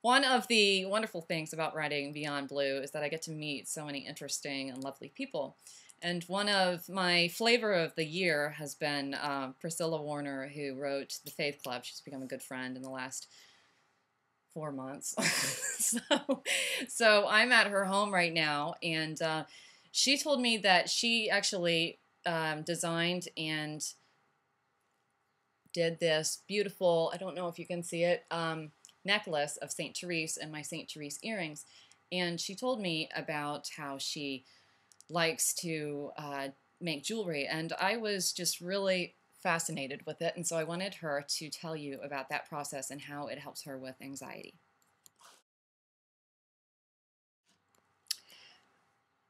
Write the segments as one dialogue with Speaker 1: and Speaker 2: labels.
Speaker 1: One of the wonderful things about writing Beyond Blue is that I get to meet so many interesting and lovely people. And one of my flavor of the year has been Priscilla Warner, who wrote The Faith Club. She's become a good friend in the last 4 months. so I'm at her home right now, and she told me that she actually designed and did this beautiful, I don't know if you can see it, necklace of St. Therese and my St. Therese earrings. And she told me about how she likes to make jewelry, and I was just really fascinated with it, and so I wanted her to tell you about that process and how it helps her with anxiety.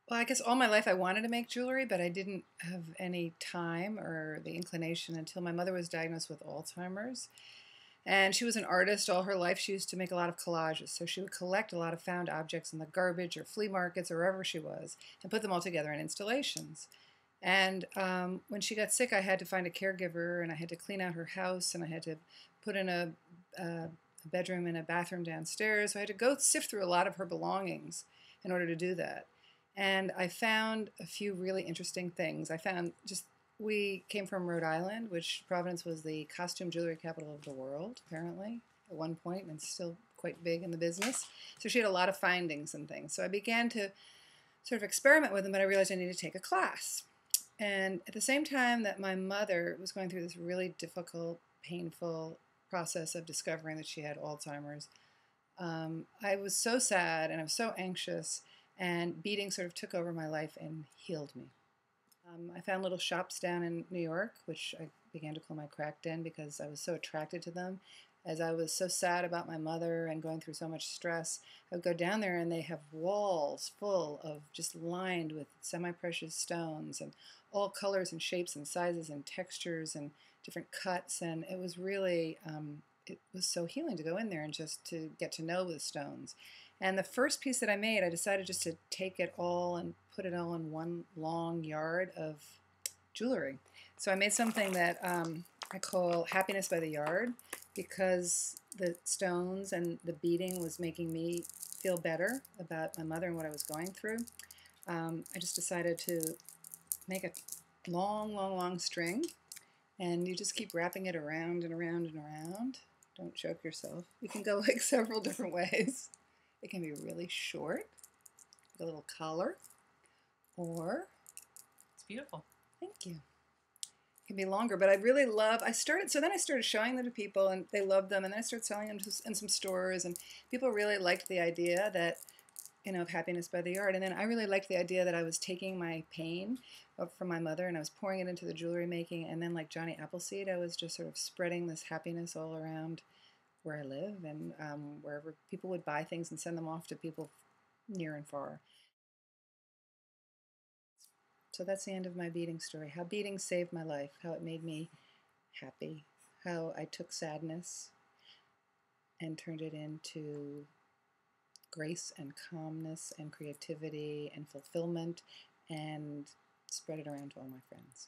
Speaker 2: Well, I guess all my life I wanted to make jewelry, but I didn't have any time or the inclination until my mother was diagnosed with Alzheimer's. And she was an artist all her life. She used to make a lot of collages. So she would collect a lot of found objects in the garbage or flea markets or wherever she was and put them all together in installations. And when she got sick, I had to find a caregiver, and I had to clean out her house, and I had to put in a bedroom and a bathroom downstairs. So I had to go sift through a lot of her belongings in order to do that. And I found a few really interesting things. We came from Rhode Island, which Providence was the costume jewelry capital of the world, apparently, at one point, and still quite big in the business. So she had a lot of findings and things. So I began to sort of experiment with them, but I realized I needed to take a class. And at the same time that my mother was going through this really difficult, painful process of discovering that she had Alzheimer's, I was so sad and I was so anxious, and beading sort of took over my life and healed me. I found little shops down in New York, which I began to call my crack den because I was so attracted to them. As I was so sad about my mother and going through so much stress, I would go down there and they have walls full of just lined with semi-precious stones and all colors and shapes and sizes and textures and different cuts. And it was really, it was so healing to go in there and just to get to know the stones. And the first piece that I made, I decided just to take it all and put it all in one long yard of jewelry. So I made something that I call Happiness by the Yard, because the stones and the beading was making me feel better about my mother and what I was going through. I just decided to make a long, long, long string, and you just keep wrapping it around and around and around. Don't choke yourself. You can go like several different ways. It can be really short, like a little collar, or
Speaker 1: It's beautiful.
Speaker 2: thank you. It can be longer, but I started showing them to people, and they loved them, and then I started selling them in some stores, and people really liked the idea that, of Happiness by the Yard. And then I really liked the idea that I was taking my pain from my mother and I was pouring it into the jewelry making, and then like Johnny Appleseed, I was just sort of spreading this happiness all around where I live, and wherever people would buy things and send them off to people near and far. So that's the end of my beading story. How beading saved my life, how it made me happy, how I took sadness and turned it into grace and calmness and creativity and fulfillment, and spread it around to all my friends.